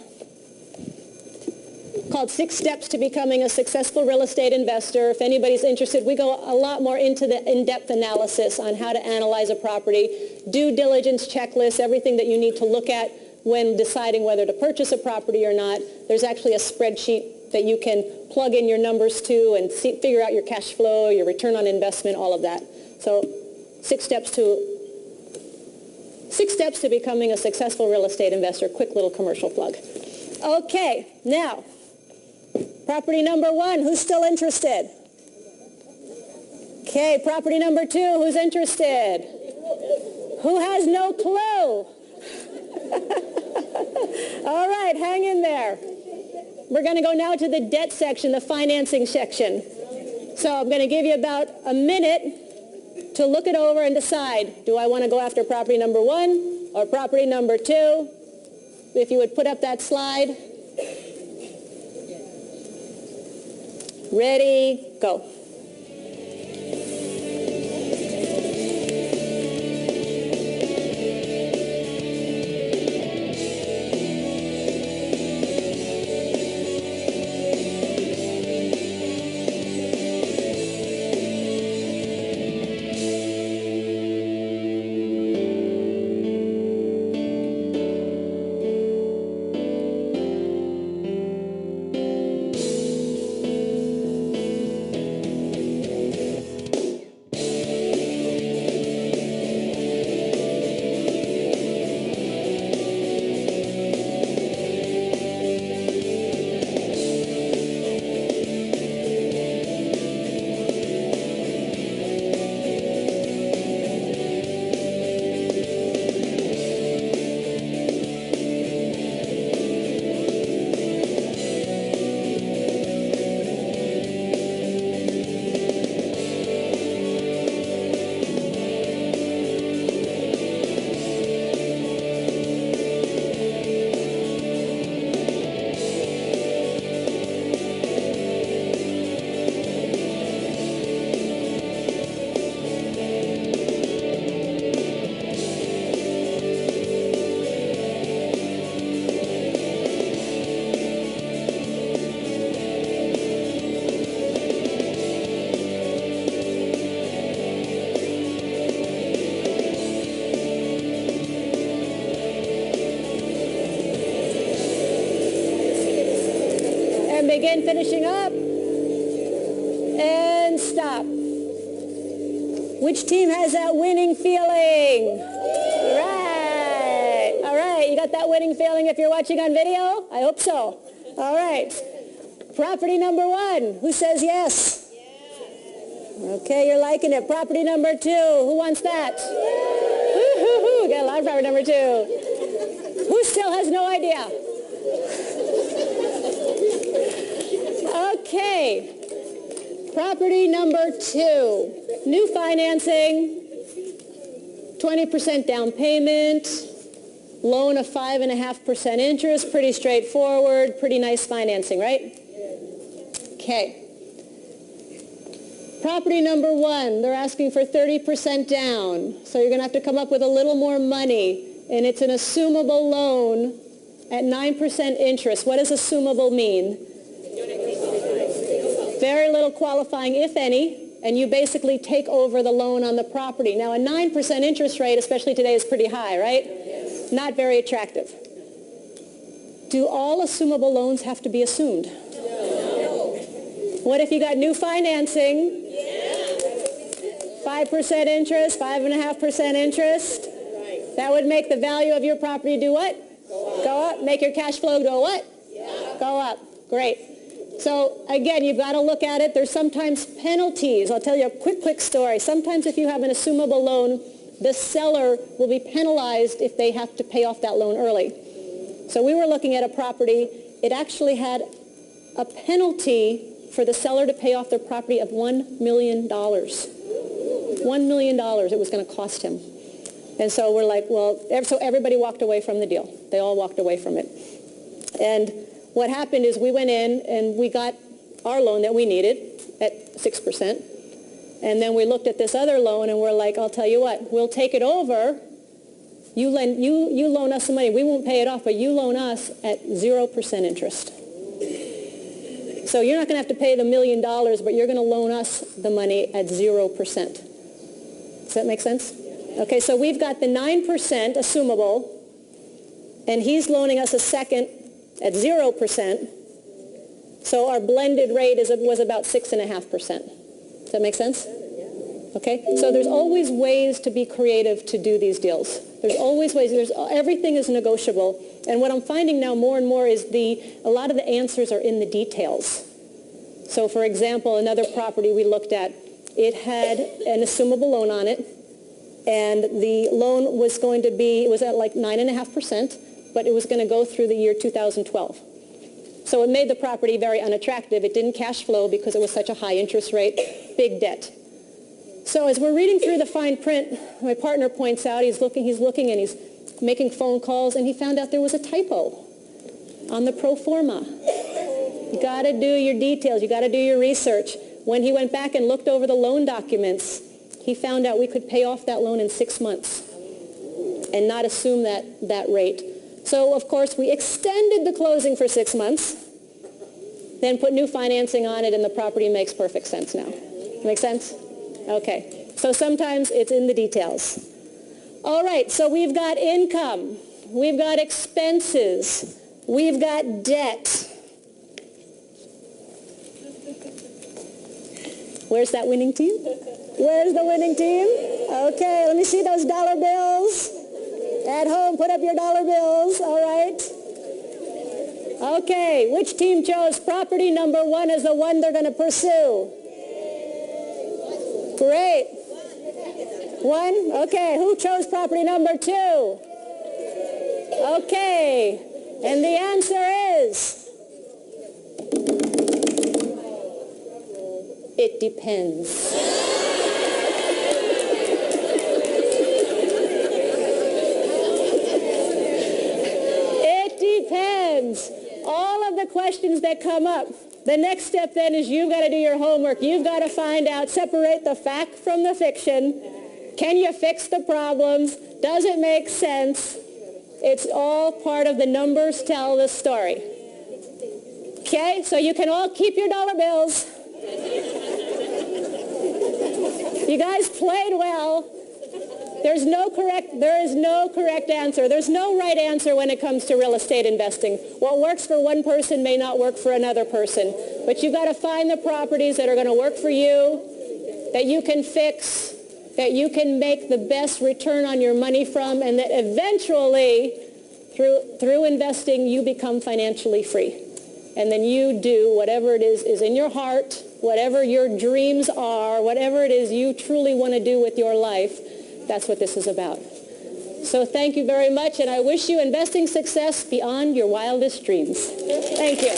called 6 Steps to Becoming a Successful Real Estate Investor. If anybody's interested, we go a lot more into the in-depth analysis on how to analyze a property, due diligence checklists, everything that you need to look at when deciding whether to purchase a property or not. There's actually a spreadsheet that you can plug in your numbers to and figure out your cash flow, your return on investment, all of that. So 6 steps to becoming a successful real estate investor. Quick little commercial plug. Okay, now, property number 1, who's still interested? Okay, property number 2, who's interested? Who has no clue? All right, hang in there. We're going to go now to the debt section, the financing section. So I'm going to give you about a minute to look it over and decide, do I want to go after property number 1 or property number 2? If you would put up that slide. Ready, go. Which team has that winning feeling? Right. All right. You got that winning feeling if you're watching on video? I hope so. All right. Property number 1. Who says yes? Okay, you're liking it. Property number 2. Who wants that? Woo-hoo-hoo. Got a lot of property number 2. Who still has no idea? Okay. Property number 2. New financing, 20% down payment, loan of 5.5% interest, pretty straightforward, pretty nice financing, right? Okay. Property number 1, they're asking for 30% down, so you're going to have to come up with a little more money, and it's an assumable loan at 9% interest. What does assumable mean? Very little qualifying, if any, and you basically take over the loan on the property. Now, a 9% interest rate, especially today, is pretty high, right? Yes. Not very attractive. Do all assumable loans have to be assumed? No. What if you got new financing? 5% interest, 5.5% interest? Right. That would make the value of your property do what? Go up. Make your cash flow go what? Yeah. Go up. Great. So again, you've got to look at it. There's sometimes penalties. I'll tell you a quick story. Sometimes if you have an assumable loan, the seller will be penalized if they have to pay off that loan early. So we were looking at a property. It actually had a penalty for the seller to pay off their property of $1 million. $1 million it was going to cost him. And so we're like, well, so everybody walked away from the deal. They all walked away from it. And what happened is we went in and we got our loan that we needed at 6%. And then we looked at this other loan and we're like, I'll tell you what, we'll take it over. You loan us some money. We won't pay it off, but you loan us at 0% interest. So you're not going to have to pay the $1 million, but you're going to loan us the money at 0%. Does that make sense? Okay, so we've got the 9% assumable, and he's loaning us a second at 0%, so our blended rate was about 6.5%. Does that make sense? Okay, so there's always ways to be creative to do these deals. There's always ways. Everything is negotiable, and what I'm finding now more and more is a lot of the answers are in the details. So for example, another property we looked at, it had an assumable loan on it, and the loan was going to be, it was at like 9.5%, but it was going to go through the year 2012. So it made the property very unattractive. It didn't cash flow because it was such a high interest rate, big debt. So as we're reading through the fine print, my partner points out, he's looking and he's making phone calls, and he found out there was a typo on the pro forma. You got to do your details. You got to do your research. When he went back and looked over the loan documents, he found out we could pay off that loan in 6 months and not assume that rate. So, of course, we extended the closing for 6 months, then put new financing on it, and the property makes perfect sense now. Make sense? Okay. So sometimes it's in the details. All right, so we've got income. We've got expenses. We've got debt. Where's that winning team? Where's the winning team? Okay, let me see those dollar bills. At home, put up your dollar bills, all right? Okay, which team chose property number 1 as the one they're going to pursue? Great. 1? Okay, who chose property number 2? Okay, and the answer is... it depends. All of the questions that come up, the next step then is you've got to do your homework. You've got to find out, separate the fact from the fiction. Can you fix the problems? Does it make sense? It's all part of the numbers tell the story. Okay, so you can all keep your dollar bills. You guys played well. There is no correct answer. There's no right answer when it comes to real estate investing. What works for one person may not work for another person. But you've got to find the properties that are going to work for you, that you can fix, that you can make the best return on your money from, and that eventually, through investing, you become financially free. And then you do whatever it is in your heart, whatever your dreams are, whatever it is you truly want to do with your life. That's what this is about. So thank you very much, and I wish you investing success beyond your wildest dreams. Thank you.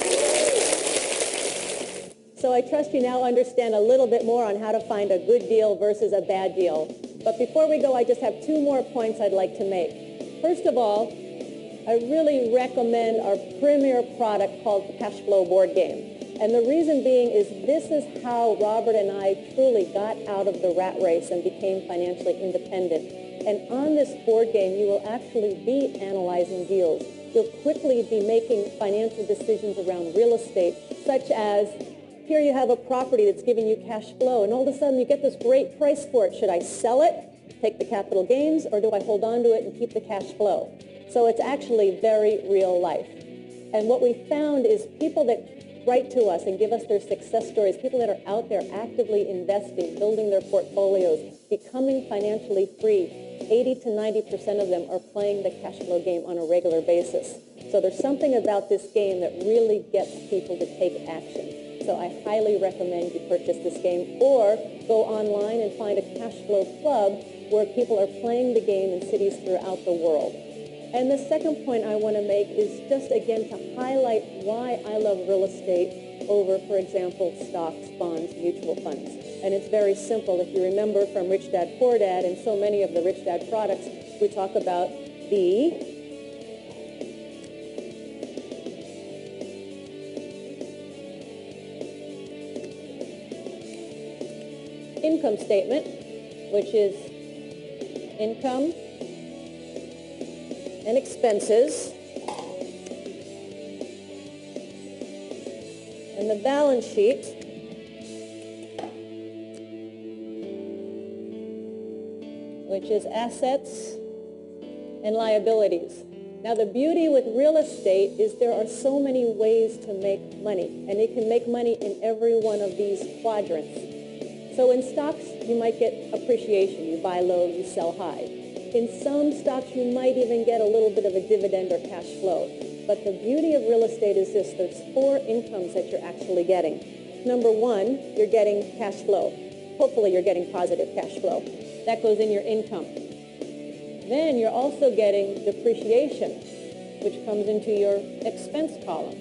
So I trust you now understand a little bit more on how to find a good deal versus a bad deal. But before we go, I just have 2 more points I'd like to make. First of all, I really recommend our premier product called Cash Flow Board Game. And the reason being is this is how Robert and I truly got out of the rat race and became financially independent. And on this board game, you will actually be analyzing deals. You'll quickly be making financial decisions around real estate, such as here you have a property that's giving you cash flow, and all of a sudden you get this great price for it. Should I sell it, take the capital gains, or do I hold on to it and keep the cash flow? So it's actually very real life. And what we found is people that write to us and give us their success stories, people that are out there actively investing, building their portfolios, becoming financially free, 80 to 90% of them are playing the cash flow game on a regular basis. So there's something about this game that really gets people to take action. So I highly recommend you purchase this game, or go online and find a cash flow club where people are playing the game in cities throughout the world. And the second point I want to make is just, again, to highlight why I love real estate over, for example, stocks, bonds, mutual funds. And it's very simple. If you remember from Rich Dad, Poor Dad, and so many of the Rich Dad products, we talk about the income statement, which is income and expenses, and the balance sheet, which is assets and liabilities. Now, the beauty with real estate is there are so many ways to make money, and you can make money in every one of these quadrants. So in stocks, you might get appreciation. You buy low, you sell high. In some stocks, you might even get a little bit of a dividend or cash flow. But the beauty of real estate is this. There's 4 incomes that you're actually getting. Number 1, you're getting cash flow. Hopefully, you're getting positive cash flow. That goes in your income. Then you're also getting depreciation, which comes into your expense column.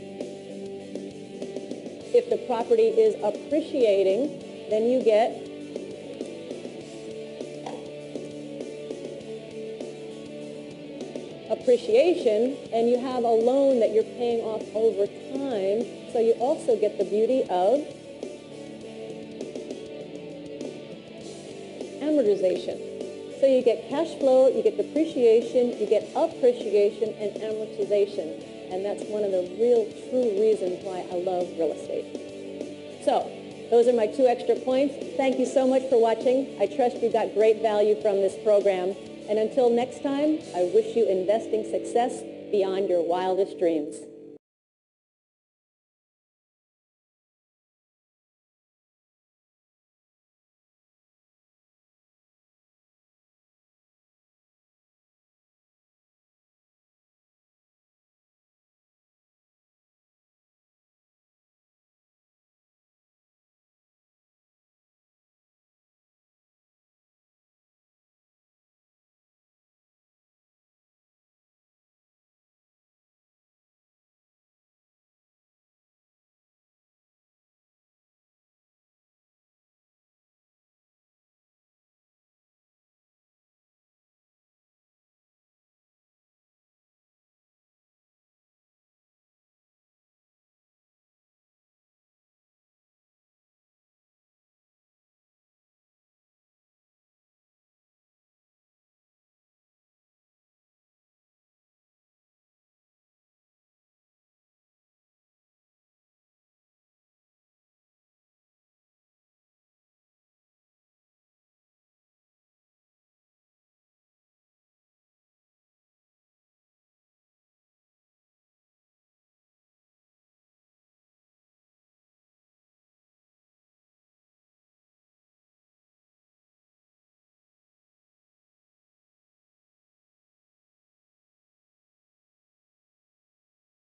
If the property is appreciating, then you get appreciation, and you have a loan that you're paying off over time, so you also get the beauty of amortization. So you get cash flow, you get depreciation, you get appreciation and amortization, and that's one of the real true reasons why I love real estate. So those are my 2 extra points. Thank you so much for watching. I trust you got great value from this program. And until next time, I wish you investing success beyond your wildest dreams.